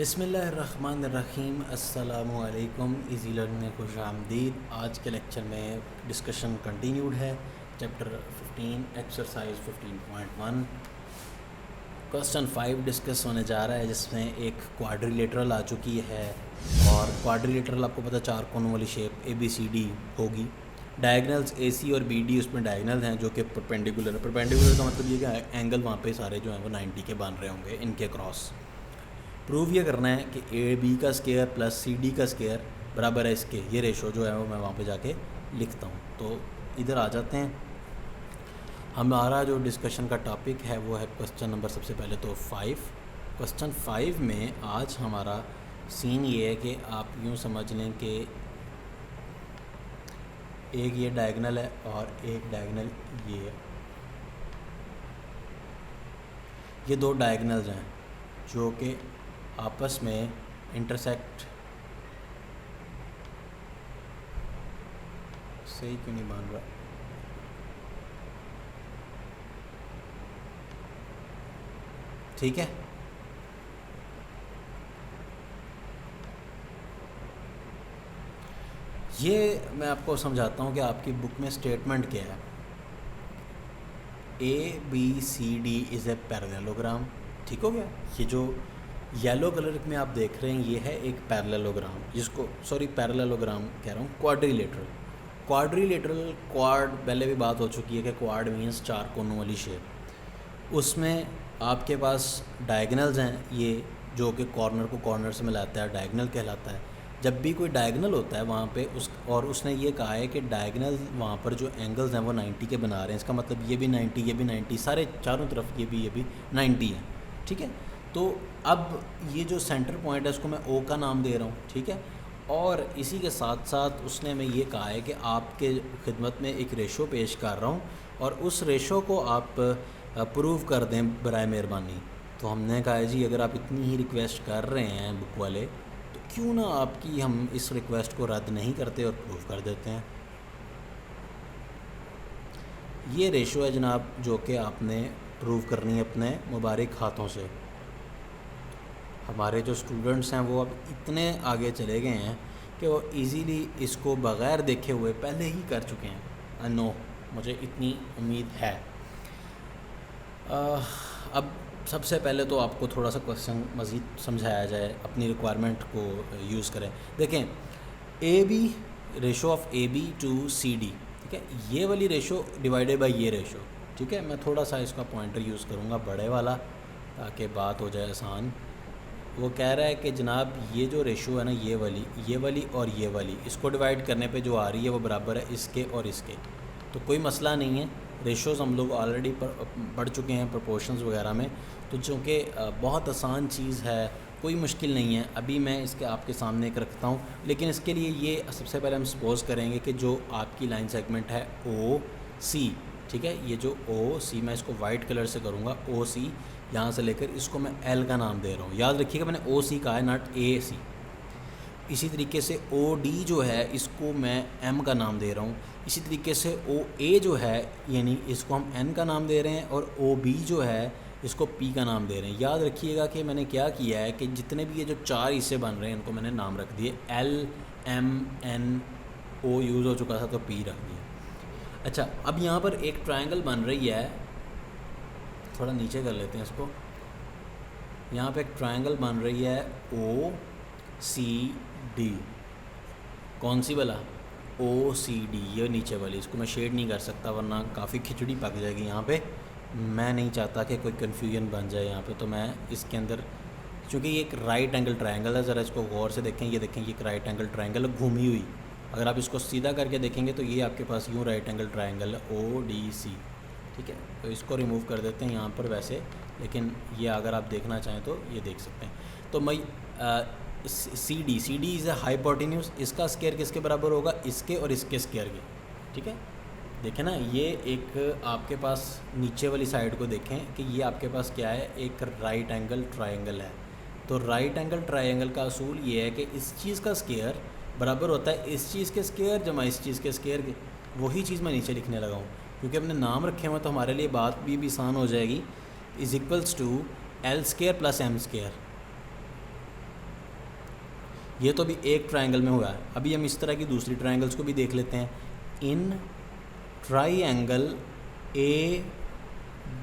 बिस्मिल्लाहिर्रहमानिर्रहीम अस्सलामुअलैकुम। Easy learning में खुश आमदीद। आज के लेक्चर में डिस्कशन कंटिन्यूड है। चैप्टर 15 एक्सरसाइज 15.1 क्वेश्चन 5 डिस्कस होने जा रहा है, जिसमें एक क्वाड्रिलेटरल आ चुकी है। और क्वाड्रिलेटरल आपको पता 4 कोनों वाली शेप ABCD होगी। डायगनल्स AC और BD उसमें डायगनल हैं जो कि परपेंडिकुलर है। परपेंडिकुलर का मतलब ये कि एंगल वहाँ पे सारे जो हैं वो 90 के बन रहे होंगे इनके क्रॉस। प्रूव ये करना है कि AB का स्केयर प्लस CD का स्केयर बराबर है इसके। ये रेशो जो है वो मैं वहाँ पे जाके लिखता हूँ। तो इधर आ जाते हैं। हमारा जो डिस्कशन का टॉपिक है वो है क्वेश्चन नंबर सबसे पहले तो 5। क्वेश्चन 5 में आज हमारा सीन ये है कि आप यूँ समझ लें कि एक ये डायगनल है और एक डायगनल ये है। ये दो डायगनल्स हैं जो कि आपस में इंटरसेक्ट सही क्यों नहीं मान रहा। ठीक है, ये मैं आपको समझाता हूँ कि आपकी बुक में स्टेटमेंट क्या है। ABCD is a parallelogram. ठीक हो गया। ये जो येलो कलर में आप देख रहे हैं ये है एक पैरेललोग्राम, जिसको पैरेललोग्राम कह रहा हूँ, क्वाड्रिलेटरल क्वाड पहले भी बात हो चुकी है कि क्वाड मीन्स 4 कोनों वाली शेप। उसमें आपके पास डायगनल्स हैं, ये जो कि कॉर्नर को कॉर्नर से मिलाता है, डायगनल कहलाता है। जब भी कोई डायगनल होता है वहाँ पे उसने ये कहा है कि डायगनल वहाँ पर जो एंगल्स हैं वो 90 के बना रहे हैं। इसका मतलब ये भी 90, ये भी 90, सारे चारों तरफ ये भी 90 हैं। ठीक है, तो अब ये जो सेंटर पॉइंट है उसको मैं O का नाम दे रहा हूँ। ठीक है, और इसी के साथ साथ उसने मैं ये कहा है कि आपके खिदमत में एक रेशो पेश कर रहा हूँ और उस रेशो को आप प्रूव कर दें बराए मेहरबानी। तो हमने कहा है जी अगर आप इतनी ही रिक्वेस्ट कर रहे हैं बुक वाले तो क्यों ना आपकी हम इस रिक्वेस्ट को रद्द नहीं करते और प्रूव कर देते हैं। ये रेशो है जनाब जो कि आपने प्रूव करनी है अपने मुबारक हाथों से। हमारे जो स्टूडेंट्स हैं वो अब इतने आगे चले गए हैं कि वो इजीली इसको बग़ैर देखे हुए पहले ही कर चुके हैं। आई नो, मुझे इतनी उम्मीद है। अब सबसे पहले तो आपको थोड़ा सा क्वेश्चन मज़ीद समझाया जाए, अपनी रिक्वायरमेंट को यूज़ करें। देखें, AB ratio of AB to CD, ठीक है, ये वाली रेशो डिवाइडेड बाय ये रेशो। ठीक है, मैं थोड़ा सा इसका पॉइंटर यूज़ करूँगा बड़े वाला ताकि बात हो जाए आसान। वो कह रहा है कि जनाब ये जो रेशो है ना, ये वाली और ये वाली, इसको डिवाइड करने पे जो आ रही है वो बराबर है इसके और इसके। तो कोई मसला नहीं है, रेशोज़ हम लोग ऑलरेडी पढ़ चुके हैं प्रोपोर्शंस वगैरह में। तो चूँकि बहुत आसान चीज़ है, कोई मुश्किल नहीं है। अभी मैं इसके आपके सामने एक रखता हूँ, लेकिन इसके लिए ये सबसे पहले हम सपोज़ करेंगे कि जो आपकी लाइन सेगमेंट है OC, ठीक है, ये जो OC मैं इसको वाइट कलर से करूँगा। OC यहाँ से लेकर इसको मैं L का नाम दे रहा हूँ। याद रखिएगा मैंने OC कहा है, नॉट AC। इसी तरीके से OD जो है इसको मैं M का नाम दे रहा हूँ। इसी तरीके से OA जो है यानी इसको हम N का नाम दे रहे हैं और OB जो है इसको P का नाम दे रहे हैं। याद रखिएगा कि मैंने क्या किया है कि जितने भी ये जो 4 हिस्से बन रहे हैं इनको मैंने नाम रख दिए। L M N O use हो चुका था तो P रख दिया। अच्छा, अब यहाँ पर एक ट्रायंगल बन रही है, थोड़ा नीचे कर लेते हैं इसको। यहाँ पे एक ट्रायंगल बन रही है OCD। कौन सी वाला? OCD, ये नीचे वाली। इसको मैं शेड नहीं कर सकता वरना काफ़ी खिचड़ी पक जाएगी यहाँ पे। मैं नहीं चाहता कि कोई कन्फ्यूजन बन जाए यहाँ पे। तो मैं इसके अंदर, चूँकि ये एक राइट एंगल ट्रायंगल है, ज़रा इसको गौर से देखें। ये देखें, ये एक राइट एंगल ट्रायंगल है घूमी हुई। अगर आप इसको सीधा करके देखेंगे तो ये आपके पास यूँ राइट एंगल ट्रायंगल है ODC। ठीक है, तो इसको रिमूव कर देते हैं यहाँ पर वैसे, लेकिन ये अगर आप देखना चाहें तो ये देख सकते हैं। तो मैं CD इज़ ए हाइपोटेन्यूज। इसका स्केयर किसके बराबर होगा? इसके और इसके स्केयर के। ठीक है, देखें ना, ये एक आपके पास नीचे वाली साइड को देखें कि ये आपके पास क्या है, एक राइट एंगल ट्रायंगल है। तो राइट एंगल ट्रायंगल का असूल ये है कि इस चीज़ का स्केयर बराबर होता है इस चीज़ के स्केयर जमा इस चीज़ के स्केयर के। वही चीज़ मैं नीचे लिखने लगा हूँ क्योंकि हमने नाम रखे हुए तो हमारे लिए बात भी आसान हो जाएगी। Is equals to L square plus M square. ये तो भी एक ट्रायंगल में हुआ है। अभी हम इस तरह की दूसरी ट्रायंगल्स को भी देख लेते हैं। इन triangle A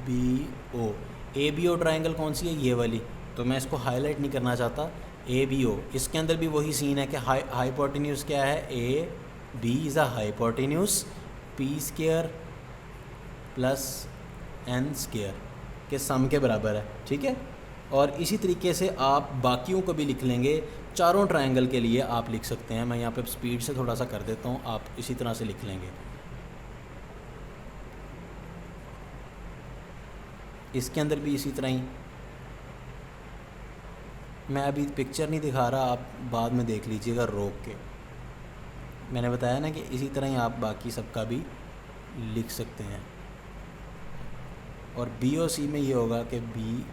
B O, A B O triangle कौन सी है? ये वाली। तो मैं इसको हाईलाइट नहीं करना चाहता। ए बी ओ, इसके अंदर भी वही सीन है कि हाइपोटेन्यूज क्या है? A B is a hypotenuse P square plus N square के सम के बराबर है, ठीक है। और इसी तरीके से आप बाकियों को भी लिख लेंगे। चारों ट्रायंगल के लिए आप लिख सकते हैं। मैं यहाँ पे स्पीड से थोड़ा सा कर देता हूँ, आप इसी तरह से लिख लेंगे। इसके अंदर भी इसी तरह ही। मैं अभी पिक्चर नहीं दिखा रहा, आप बाद में देख लीजिएगा रोक के। मैंने बताया ना कि इसी तरह ही आप बाकी सबका भी लिख सकते हैं। और बी ओ सी में ये होगा कि बी,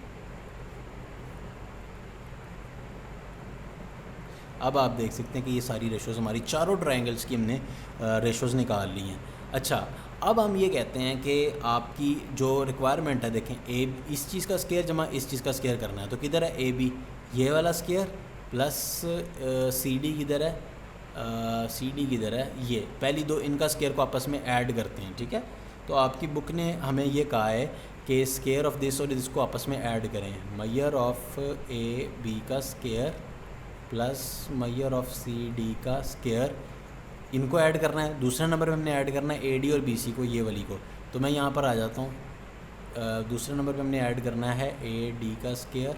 अब आप देख सकते हैं कि ये सारी रेशोज़ हमारी चारों ट्रायंगल्स की हमने रेशोज़ निकाल ली हैं। अच्छा, अब हम ये कहते हैं कि आपकी जो रिक्वायरमेंट है, देखें ए इस चीज़ का स्क्वायर जमा इस चीज़ का स्क्वायर करना है। तो किधर है? ए बी, ये वाला स्क्वायर प्लस सी डी किधर है? सी डी किधर है? ये पहली दो इनका स्क्वायर को आपस में ऐड करते हैं, ठीक है। तो आपकी बुक ने हमें ये कहा है कि स्क्वायर ऑफ दिस और इसको आपस में ऐड करें। मयर ऑफ ए बी का स्क्वायर प्लस मयर ऑफ सी डी का स्क्वायर, इनको ऐड करना है। दूसरे नंबर में हमने ऐड करना है ए डी और बी सी को, ये वाली को। तो मैं यहाँ पर आ जाता हूँ। दूसरे नंबर पे हमने ऐड करना है ए डी का स्क्वायर,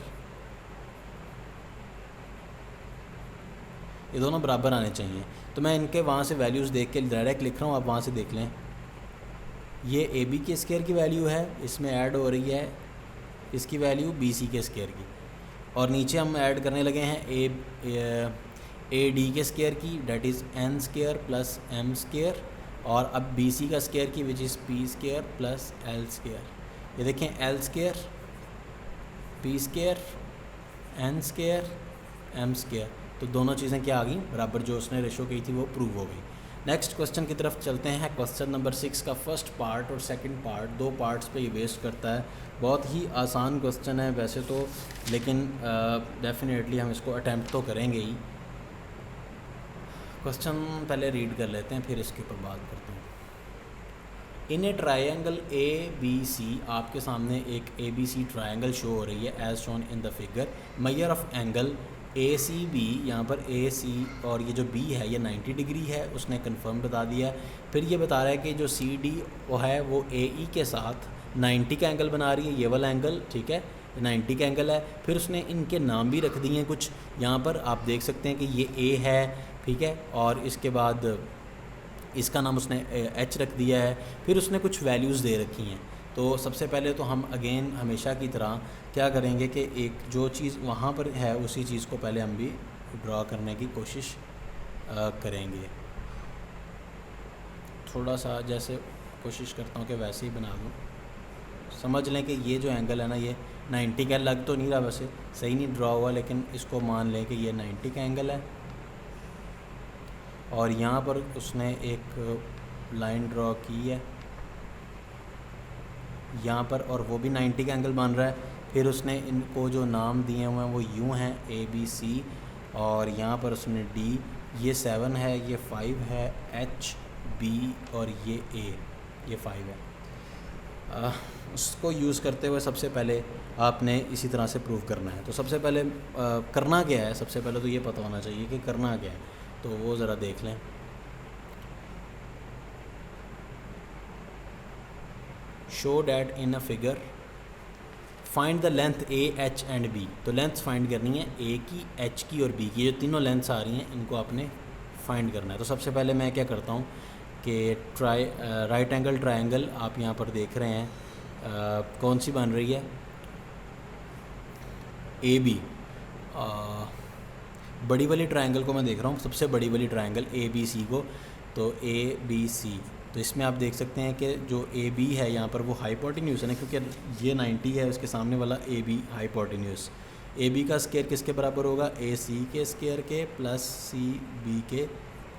ये दोनों बराबर आने चाहिए। तो मैं इनके वहाँ से वैल्यूज़ देख के डायरेक्ट लिख रहा हूँ, आप वहाँ से देख लें। ये ए बी के स्क्वायर की वैल्यू है, इसमें ऐड हो रही है इसकी वैल्यू बी सी के स्क्वायर की। और नीचे हम ऐड करने लगे हैं ए डी के स्क्वायर की, that is N square plus M square. और अब बी सी का स्क्वायर की, which is P square plus L square. ये देखें, L square, P square, N square, M square. तो दोनों चीज़ें क्या आ गई? बराबर। जो उसने रेशो की थी वो प्रूव हो गई। नेक्स्ट क्वेश्चन की तरफ चलते हैं। क्वेश्चन नंबर 6 का फर्स्ट पार्ट और सेकंड पार्ट, दो पार्ट्स पे ये बेस्ड करता है। बहुत ही आसान क्वेश्चन है वैसे तो, लेकिन डेफिनेटली हम इसको अटैम्प्ट तो करेंगे ही। क्वेश्चन पहले रीड कर लेते हैं, फिर इसके ऊपर बात करते हैं। इन ए ट्रायंगल ए बी सी, आपके सामने एक A B C triangle show हो रही है as shown in the figure. Measure of angle A C B, यहाँ पर ए सी और ये जो बी है ये 90 डिग्री है, उसने कंफर्म बता दिया। फिर ये बता रहा है कि जो सी डी वो है वो ए ई के साथ 90 का एंगल बना रही है, ये वाला एंगल, ठीक है, 90 का एंगल है। फिर उसने इनके नाम भी रख दिए हैं कुछ, यहाँ पर आप देख सकते हैं कि ये ए है, ठीक है, और इसके बाद इसका नाम उसने एच रख दिया है। फिर उसने कुछ वैल्यूज़ दे रखी हैं। तो सबसे पहले तो हम अगेन हमेशा की तरह क्या करेंगे कि एक जो चीज़ वहाँ पर है उसी चीज़ को पहले हम भी ड्रा करने की कोशिश करेंगे। थोड़ा सा जैसे कोशिश करता हूँ कि वैसे ही बना दूँ। समझ लें कि ये जो एंगल है ना, ये 90 का लग तो नहीं रहा, वैसे सही नहीं ड्रा हुआ, लेकिन इसको मान लें कि ये 90 का एंगल है। और यहाँ पर उसने एक लाइन ड्रॉ की है यहाँ पर, और वो भी 90 का एंगल बन रहा है। फिर उसने इनको जो नाम दिए हुए हैं वो यूँ हैं, ए बी सी, और यहाँ पर उसने डी, ये 7 है, ये 5 है, एच बी और ये ए, ये 5 है। उसको यूज़ करते हुए सबसे पहले आपने इसी तरह से प्रूव करना है। तो सबसे पहले करना क्या है? सबसे पहले तो ये पता होना चाहिए कि करना क्या है, तो वो ज़रा देख लें। Show that in a figure find the length A H and B. तो लेंथ फाइंड करनी है ए की, एच की और बी की। ये तीनों लेंथ्स आ रही हैं, इनको आपने फाइंड करना है। तो सबसे पहले मैं क्या करता हूँ कि राइट एंगल ट्रायंगल आप यहाँ पर देख रहे हैं, कौन सी बन रही है? A B. बड़ी वाली ट्रायंगल को मैं देख रहा हूँ, सबसे बड़ी वाली ट्रायंगल ए बी सी को। तो ए बी सी, तो इसमें आप देख सकते हैं कि जो ए बी है यहाँ पर वो हाइपोटेन्यूज है ना, क्योंकि ये 90 है, उसके सामने वाला A B hypotenuse. A B का स्क्वायर किसके बराबर होगा? ए सी के स्क्वायर के प्लस सी बी के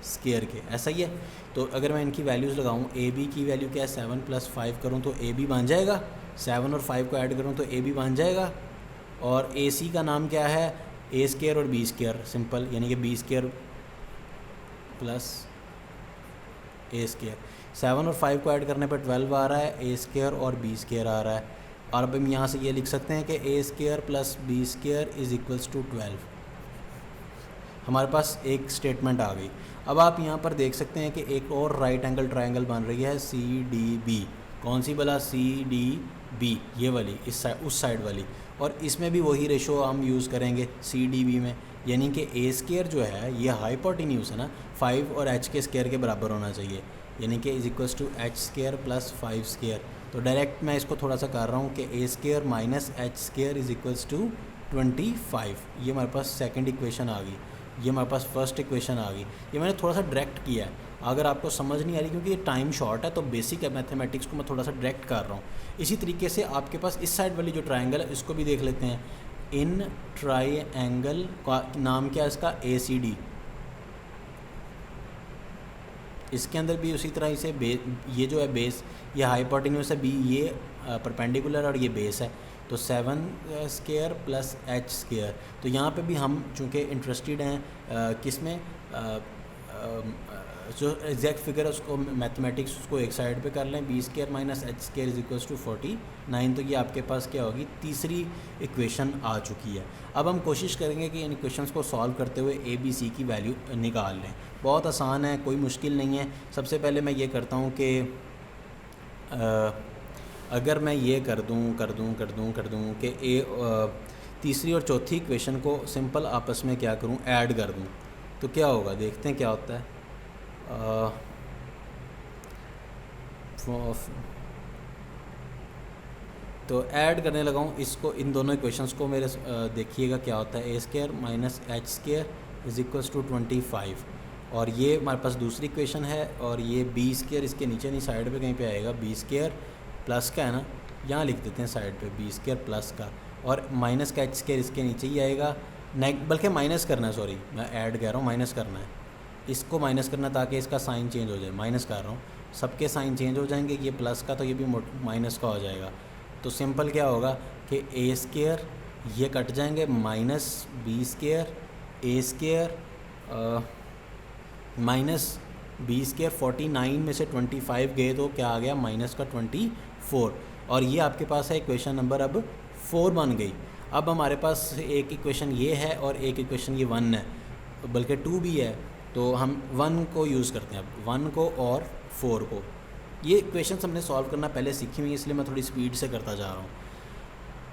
स्क्वायर के, ऐसा ही है। तो अगर मैं इनकी वैल्यूज़ लगाऊँ, ए बी की वैल्यू क्या है? 7 + 5 करूँ तो ए बी बन जाएगा। 7 और 5 को ऐड करूँ तो ए बी बन जाएगा। और ए सी का नाम क्या है? ए स्केयर और बी स्केयर सिंपल, यानी कि बी स्केयर प्लस ए स्केयर। 7 और 5 को ऐड करने पर 12 आ रहा है, ए स्केयर और बी स्केयर आ रहा है। और अब हम यहाँ से ये लिख सकते हैं कि a square plus B square is equals to 12। हमारे पास एक स्टेटमेंट आ गई। अब आप यहाँ पर देख सकते हैं कि एक और राइट एंगल ट्रायंगल बन रही है सी डी बी। कौन सी भला? सी डी बी, ये वाली, इस साइड, उस साइड वाली। और इसमें भी वही रेशो हम यूज़ करेंगे सी डी बी में, यानी कि ए स्केयर जो है ये हाइपोटेन्यूज है ना, 5 और एच के स्केयर के बराबर होना चाहिए, यानी कि is equals to h square plus 5 square. तो डायरेक्ट मैं इसको थोड़ा सा कर रहा हूँ कि a square minus H square is equals to 25। ये हमारे पास सेकंड इक्वेशन आ गई, ये हमारे पास फर्स्ट इक्वेशन आ गई। ये मैंने थोड़ा सा डायरेक्ट किया है, अगर आपको समझ नहीं आ रही क्योंकि ये टाइम शॉर्ट है तो बेसिक मैथमेटिक्स को मैं थोड़ा सा डायरेक्ट कर रहा हूँ। इसी तरीके से आपके पास इस साइड वाली जो ट्रायंगल है इसको भी देख लेते हैं। इन ट्रायंगल का नाम क्या है इसका? ए सी डी। इसके अंदर भी उसी तरह से ये जो है बेस, ये हाइपोटेन्यूज है, बी ये परपेंडिकुलर और ये बेस है, तो 7 स्केयर प्लस एच स्केयर। तो यहाँ पे भी हम चूँकि इंटरेस्टेड हैं किस में, जो एग्जैक्ट फिगर है उसको मैथमेटिक्स उसको एक साइड पे कर लें। B square minus H square is equals to 49। तो ये आपके पास क्या होगी? तीसरी इक्वेशन आ चुकी है। अब हम कोशिश करेंगे कि इन इक्वेशंस को सॉल्व करते हुए ए बी सी की वैल्यू निकाल लें। बहुत आसान है, कोई मुश्किल नहीं है। सबसे पहले मैं ये करता हूँ कि अगर मैं ये कर दूँ कि तीसरी और चौथी इक्वेशन को सिंपल आपस में क्या करूँ? ऐड कर दूँ, तो क्या होगा? देखते हैं क्या होता है। तो ऐड करने लगा हूँ इसको, इन दोनों इक्वेशंस को मेरे देखिएगा क्या होता है। A square minus H square is equals to 25, और ये हमारे पास दूसरी इक्वेशन है। और ये बी स्केयर इसके नीचे नहीं, साइड पे कहीं पे आएगा, बी स्केयर प्लस का है ना, यहाँ लिख देते हैं साइड पे बी स्केयर प्लस का, और माइनस का एच स्केयर इसके नीचे ही आएगा। बल्कि माइनस करना है, सॉरी मैं ऐड कह रहा हूँ, माइनस करना है, इसको माइनस करना ताकि इसका साइन चेंज हो जाए। माइनस कर रहा हूँ, सबके साइन चेंज हो जाएंगे। ये प्लस का तो ये भी माइनस का हो जाएगा। तो सिंपल क्या होगा कि ए स्केयर ये कट जाएंगे, माइनस बी स्केयर, ए स्केयर माइनस बी स्केयर। 49 में से 25 गए तो क्या आ गया? माइनस का 24। और ये आपके पास है इक्वेशन नंबर अब 4 बन गई। अब हमारे पास एक इक्वेशन ये है और एक इक्वेशन ये 1 है, बल्कि 2 भी है। तो हम 1 को यूज़ करते हैं, अब 1 को और 4 को। ये इक्वेशंस हमने सॉल्व करना पहले सीखी हुई है, इसलिए मैं थोड़ी स्पीड से करता जा रहा हूँ।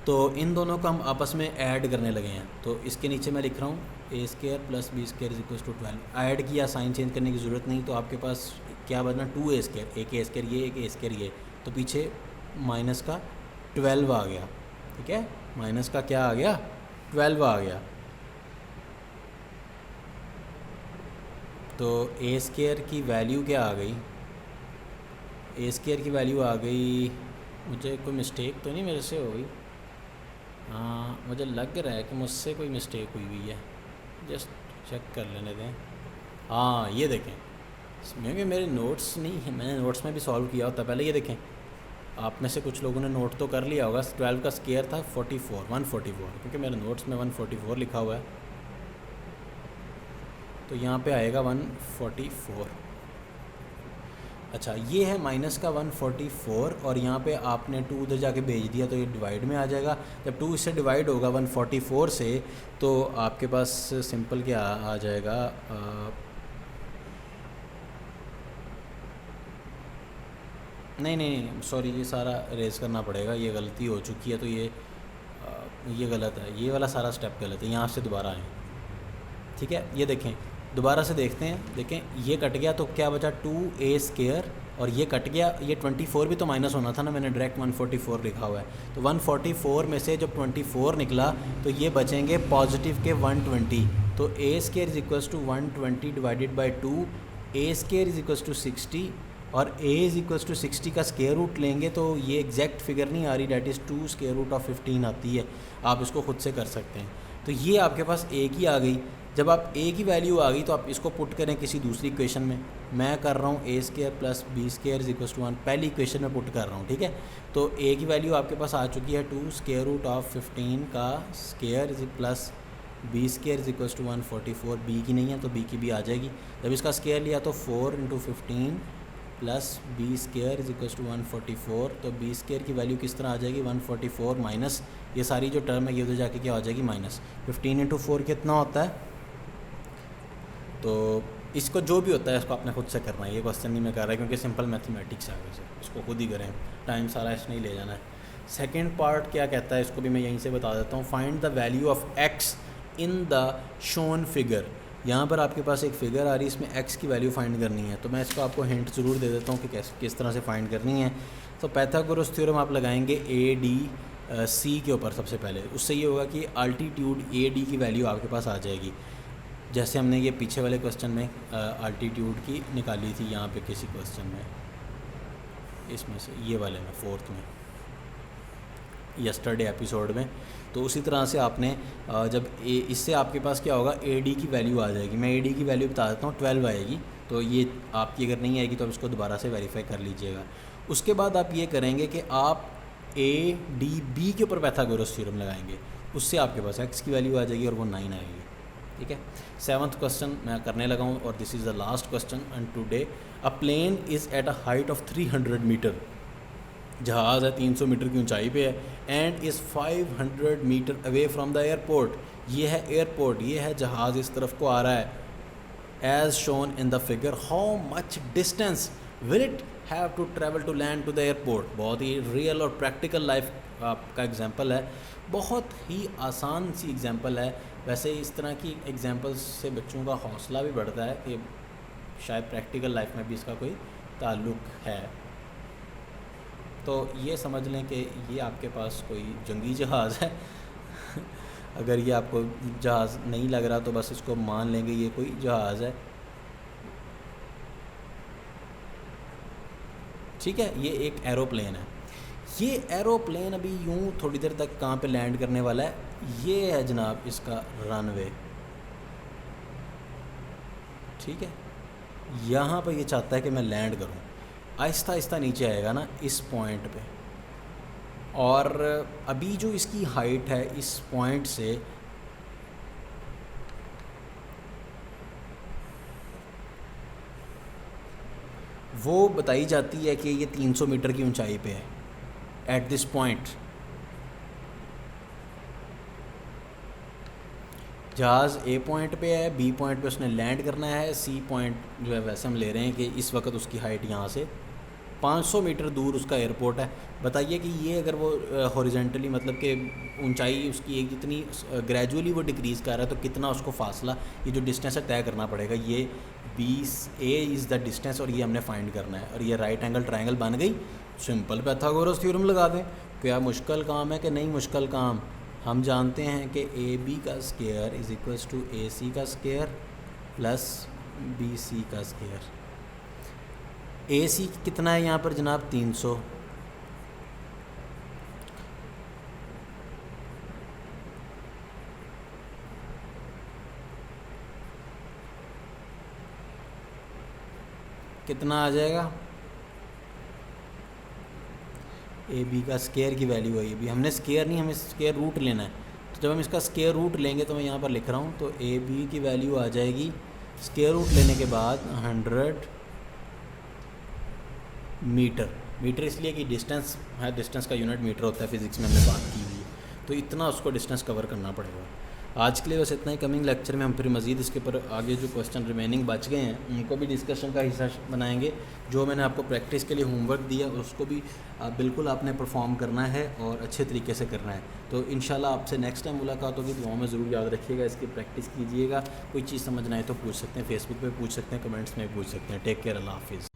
तो इन दोनों को हम आपस में ऐड करने लगे हैं। तो इसके नीचे मैं लिख रहा हूँ a square plus B square is equals to 12। Add किया, साइन चेंज करने की ज़रूरत नहीं। तो आपके पास क्या बना? 2 ए स्केयर, एक ए स्केयर ये, एक ए स्केयर ये, तो पीछे माइनस का 12 आ गया। ठीक है, माइनस का क्या आ गया? 12 आ गया। तो ए स्केयर की वैल्यू क्या आ गई? ए स्केयर की वैल्यू आ गई, मुझे कोई मिस्टेक तो नहीं मेरे से हो गई? हाँ, मुझे लग रहा है कि मुझसे कोई मिस्टेक हुई हुई है, जस्ट चेक कर लेने दें। हाँ ये देखें, क्योंकि मेरे नोट्स नहीं है, मैंने नोट्स में भी सॉल्व किया होता पहले। ये देखें, आप में से कुछ लोगों ने नोट तो कर लिया होगा। 12 का स्केयर था 144, क्योंकि मेरे नोट्स में 144 लिखा हुआ है, तो यहाँ पे आएगा 144। अच्छा, ये है माइनस का 144, और यहाँ पे आपने 2 उधर जाके भेज दिया तो ये डिवाइड में आ जाएगा। जब 2 इससे डिवाइड होगा 144 से, तो आपके पास सिंपल क्या आ जाएगा? नहीं सॉरी, ये सारा रेज करना पड़ेगा, ये गलती हो चुकी है। तो ये गलत है, ये वाला सारा स्टेप गलत है। यहाँ से दोबारा आए, ठीक है। ये देखें, दोबारा से देखते हैं। देखें, ये कट गया तो क्या बचा? 2a स्केयर, और ये कट गया। ये 24 भी तो माइनस होना था ना, मैंने डायरेक्ट 144 लिखा हुआ है। तो 144 में से जब 24 निकला तो ये बचेंगे पॉजिटिव के 120। तो a square is equals to 120 divided by 2, a square is equals to 60, और a इज इक्वल्स टू 60 का स्केयर रूट लेंगे तो ये एग्जैक्ट फिगर नहीं आ रही, that is 2 square root of 15 आती है। आप इसको खुद से कर सकते हैं। तो ये आपके पास a की आ गई। जब आप a की वैल्यू आ गई तो आप इसको पुट करें किसी दूसरी इक्वेशन में। मैं कर रहा हूँ a square plus B square is equals to 1, पहली इक्वेशन में पुट कर रहा हूँ, ठीक है। तो a की वैल्यू आपके पास आ चुकी है 2 स्केयर रूट ऑफ 15 का square is plus B square is equals to 144, B की नहीं है तो बी की भी आ जाएगी। जब इसका स्केयर लिया तो 4 into 15 plus B square is equals to 144, तो बी स्केयर की वैल्यू किस तरह आ जाएगी 144 माइनस ये सारी जो टर्म है ये उधर जाके क्या हो जाएगी माइनस 15 इंटू 4 कितना होता है। तो इसको जो भी होता है इसको आपने खुद से करना है, ये क्वेश्चन नहीं मैं कर रहा क्योंकि सिंपल मैथमेटिक्स है, वैसे इसको खुद ही करें, टाइम सारा इसने ही ले जाना है। सेकेंड पार्ट क्या कहता है इसको भी मैं यहीं से बता देता हूँ। Find the value of x in the shown figure. यहाँ पर आपके पास एक फ़िगर आ रही है, इसमें एक्स की वैल्यू फाइंड करनी है, तो मैं इसको आपको हिंट ज़रूर दे देता हूँ कि किस तरह से फाइंड करनी है। तो पाइथागोरस थ्योरम आप लगाएंगे ए डी सी के ऊपर सबसे पहले, उससे ये होगा कि अल्टीट्यूड ए डी की वैल्यू आपके पास आ जाएगी, जैसे हमने ये पीछे वाले क्वेश्चन में अल्टीट्यूड की निकाली थी यहाँ पे किसी क्वेश्चन में, इसमें से ये वाले में फोर्थ में यस्टरडे एपिसोड में। तो उसी तरह से आपने जब इससे आपके पास क्या होगा ए डी की वैल्यू आ जाएगी। मैं ए डी की वैल्यू बता देता हूँ 12 आएगी, तो ये आपकी अगर नहीं आएगी तो आप इसको दोबारा से वेरीफाई कर लीजिएगा। उसके बाद आप ये करेंगे कि आप ए डी बी के ऊपर पाइथागोरस थ्योरम लगाएंगे, उससे आपके पास एक्स की वैल्यू आ जाएगी और वो 9 आएगी। ठीक है, 7th क्वेश्चन मैं करने लगा हूँ और this is the last question and today. A plane is at a height of 300 metre, जहाज़ है 300 मीटर की ऊंचाई पे है, and is 500 metre away from the airport. ये है एयरपोर्ट, ये है जहाज़ इस तरफ को आ रहा है, as shown in the figure. How much distance will it have to travel to land to the airport. बहुत ही रियल और प्रैक्टिकल लाइफ का एग्जाम्पल है, बहुत ही आसान सी एग्जाम्पल है। वैसे इस तरह की एग्जाम्पल्स से बच्चों का हौसला भी बढ़ता है कि शायद प्रैक्टिकल लाइफ में भी इसका कोई ताल्लुक़ है। तो ये समझ लें कि ये आपके पास कोई जंगी जहाज़ है अगर ये आपको जहाज़ नहीं लग रहा तो बस इसको मान लेंगे ये कोई जहाज़ है। ठीक है, ये एक एरोप्लेन है। ये एरोप्लेन अभी यूं थोड़ी देर तक कहाँ पे लैंड करने वाला है, ये है जनाब इसका रनवे। ठीक है, यहाँ पर ये चाहता है कि मैं लैंड करूँ, आहिस्ता आहिस्ता नीचे आएगा ना इस पॉइंट पे, और अभी जो इसकी हाइट है इस पॉइंट से वो बताई जाती है कि ये 300 मीटर की ऊंचाई पे है एट दिस पॉइंट। जहाज़ ए पॉइंट पे है, बी पॉइंट पे उसने लैंड करना है, सी पॉइंट जो है वैसे हम ले रहे हैं कि इस वक्त उसकी हाइट यहाँ से 500 मीटर दूर उसका एयरपोर्ट है। बताइए कि ये अगर वो हॉरिजेंटली मतलब कि ऊंचाई उसकी एक जितनी ग्रेजुअली वो डिक्रीज़ कर रहा है तो कितना उसको फासला ये जो डिस्टेंस है तय करना पड़ेगा। ये 20 ए इज़ द डिस्टेंस और ये हमने फाइंड करना है, और ये राइट एंगल ट्रायंगल बन गई। सिंपल पाइथागोरस थ्योरम लगा दें। क्या मुश्किल काम है कि नहीं मुश्किल काम। हम जानते हैं कि ए बी का स्केयर इज़ इक्वल्स टू ए सी का स्केयर प्लस बी सी का स्केयर। ए सी कितना है यहाँ पर जनाब 300, कितना आ जाएगा। ए बी का स्केयर की वैल्यू है, ये भी हमने स्केयर नहीं हमें स्केयर रूट लेना है, तो जब हम इसका स्केयर रूट लेंगे तो मैं यहाँ पर लिख रहा हूँ, तो ए बी की वैल्यू आ जाएगी स्केयर रूट लेने के बाद 100 मीटर। मीटर इसलिए कि डिस्टेंस है, डिस्टेंस का यूनिट मीटर होता है, फिज़िक्स में हमने बात की हुई है, तो इतना उसको डिस्टेंस कवर करना पड़ेगा। आज के लिए बस इतना ही। कमिंग लेक्चर में हम फिर मज़ीद इसके ऊपर आगे जो क्वेश्चन रिमेनिंग बच गए हैं उनको भी डिस्कशन का हिस्सा बनाएंगे। जो मैंने आपको प्रैक्टिस के लिए होमवर्क दिया उसको भी बिल्कुल आपने परफॉर्म करना है और अच्छे तरीके से करना है। तो इंशाल्लाह आपसे नेक्स्ट टाइम मुलाकात होगी। दुआओं में ज़रूर याद रखिएगा, इसकी प्रैक्टिस कीजिएगा। कोई चीज़ समझना है तो पूछ सकते हैं, फेसबुक पर पूछ सकते हैं, कमेंट्स में पूछ सकते हैं। टेक केयर, अल्लाह हाफिज़।